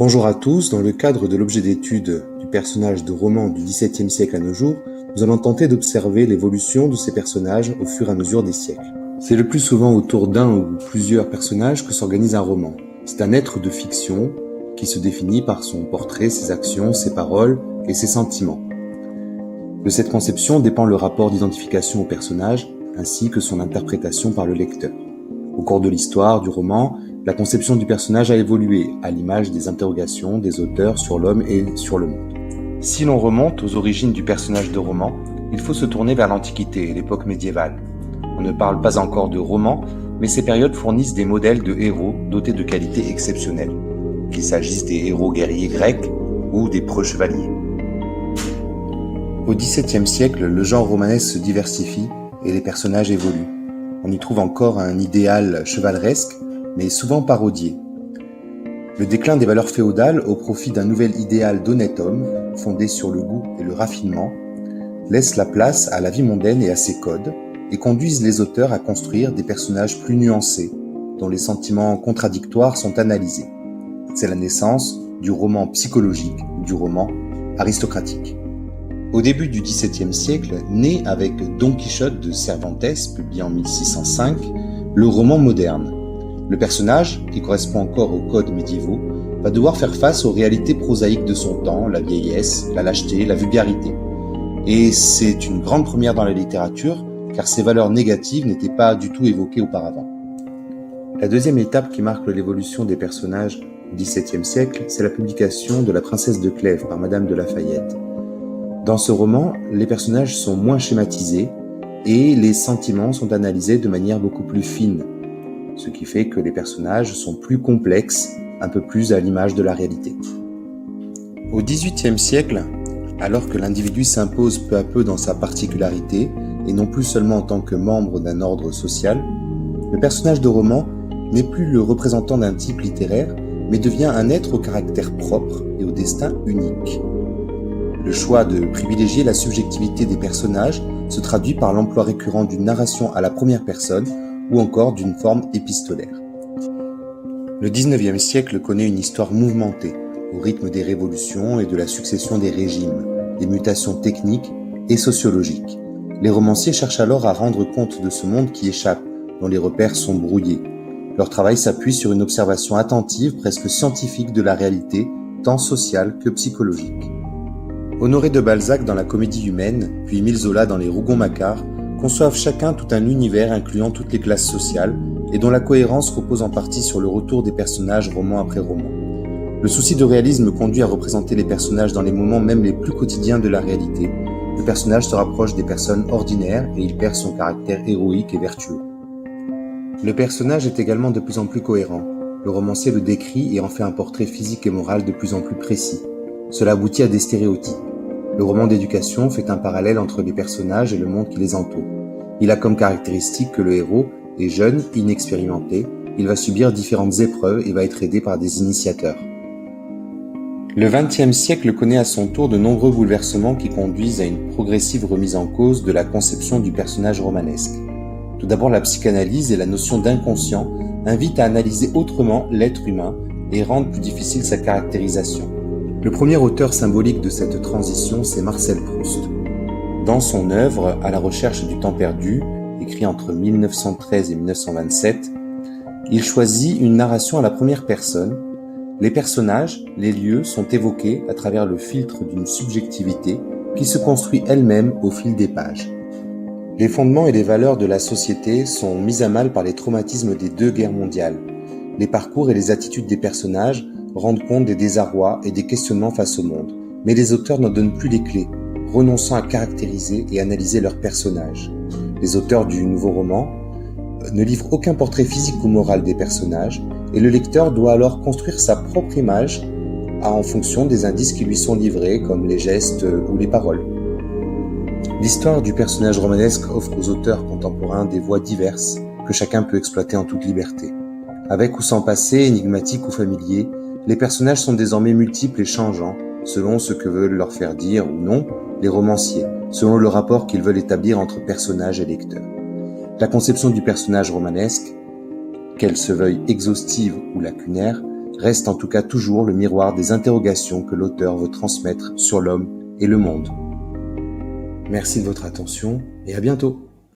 Bonjour à tous, dans le cadre de l'objet d'étude du personnage de roman du XVIIe siècle à nos jours, nous allons tenter d'observer l'évolution de ces personnages au fur et à mesure des siècles. C'est le plus souvent autour d'un ou plusieurs personnages que s'organise un roman. C'est un être de fiction qui se définit par son portrait, ses actions, ses paroles et ses sentiments. De cette conception dépend le rapport d'identification au personnage ainsi que son interprétation par le lecteur. Au cours de l'histoire du roman, la conception du personnage a évolué, à l'image des interrogations des auteurs sur l'homme et sur le monde. Si l'on remonte aux origines du personnage de roman, il faut se tourner vers l'Antiquité et l'époque médiévale. On ne parle pas encore de roman, mais ces périodes fournissent des modèles de héros dotés de qualités exceptionnelles, qu'il s'agisse des héros guerriers grecs ou des preux chevaliers. Au XVIIe siècle, le genre romanesque se diversifie et les personnages évoluent. On y trouve encore un idéal chevaleresque, mais souvent parodié. Le déclin des valeurs féodales au profit d'un nouvel idéal d'honnête homme, fondé sur le goût et le raffinement, laisse la place à la vie mondaine et à ses codes, et conduisent les auteurs à construire des personnages plus nuancés, dont les sentiments contradictoires sont analysés. C'est la naissance du roman psychologique, du roman aristocratique. Au début du XVIIe siècle, naît avec Don Quichotte de Cervantes, publié en 1605, le roman moderne. Le personnage, qui correspond encore aux codes médiévaux, va devoir faire face aux réalités prosaïques de son temps, la vieillesse, la lâcheté, la vulgarité. Et c'est une grande première dans la littérature, car ces valeurs négatives n'étaient pas du tout évoquées auparavant. La deuxième étape qui marque l'évolution des personnages au XVIIe siècle, c'est la publication de La Princesse de Clèves par Madame de Lafayette. Dans ce roman, les personnages sont moins schématisés et les sentiments sont analysés de manière beaucoup plus fine, ce qui fait que les personnages sont plus complexes, un peu plus à l'image de la réalité. Au XVIIIe siècle, alors que l'individu s'impose peu à peu dans sa particularité, et non plus seulement en tant que membre d'un ordre social, le personnage de roman n'est plus le représentant d'un type littéraire, mais devient un être au caractère propre et au destin unique. Le choix de privilégier la subjectivité des personnages se traduit par l'emploi récurrent d'une narration à la première personne ou encore d'une forme épistolaire. Le XIXe siècle connaît une histoire mouvementée, au rythme des révolutions et de la succession des régimes, des mutations techniques et sociologiques. Les romanciers cherchent alors à rendre compte de ce monde qui échappe, dont les repères sont brouillés. Leur travail s'appuie sur une observation attentive, presque scientifique de la réalité, tant sociale que psychologique. Honoré de Balzac dans La Comédie humaine, puis Émile Zola dans Les Rougon-Macquart, conçoivent chacun tout un univers incluant toutes les classes sociales et dont la cohérence repose en partie sur le retour des personnages roman après roman. Le souci de réalisme conduit à représenter les personnages dans les moments même les plus quotidiens de la réalité. Le personnage se rapproche des personnes ordinaires et il perd son caractère héroïque et vertueux. Le personnage est également de plus en plus cohérent. Le romancier le décrit et en fait un portrait physique et moral de plus en plus précis. Cela aboutit à des stéréotypes. Le roman d'éducation fait un parallèle entre les personnages et le monde qui les entoure. Il a comme caractéristique que le héros est jeune, inexpérimenté, il va subir différentes épreuves et va être aidé par des initiateurs. Le XXe siècle connaît à son tour de nombreux bouleversements qui conduisent à une progressive remise en cause de la conception du personnage romanesque. Tout d'abord, la psychanalyse et la notion d'inconscient invitent à analyser autrement l'être humain et rendent plus difficile sa caractérisation. Le premier auteur symbolique de cette transition, c'est Marcel Proust. Dans son œuvre « À la recherche du temps perdu », écrit entre 1913 et 1927, il choisit une narration à la première personne. Les personnages, les lieux sont évoqués à travers le filtre d'une subjectivité qui se construit elle-même au fil des pages. Les fondements et les valeurs de la société sont mis à mal par les traumatismes des deux guerres mondiales. Les parcours et les attitudes des personnages rendent compte des désarrois et des questionnements face au monde. Mais les auteurs n'en donnent plus les clés, renonçant à caractériser et analyser leurs personnages. Les auteurs du nouveau roman ne livrent aucun portrait physique ou moral des personnages, et le lecteur doit alors construire sa propre image en fonction des indices qui lui sont livrés, comme les gestes ou les paroles. L'histoire du personnage romanesque offre aux auteurs contemporains des voies diverses que chacun peut exploiter en toute liberté. Avec ou sans passé, énigmatique ou familier, les personnages sont désormais multiples et changeants, selon ce que veulent leur faire dire ou non les romanciers, selon le rapport qu'ils veulent établir entre personnages et lecteurs. La conception du personnage romanesque, qu'elle se veuille exhaustive ou lacunaire, reste en tout cas toujours le miroir des interrogations que l'auteur veut transmettre sur l'homme et le monde. Merci de votre attention et à bientôt.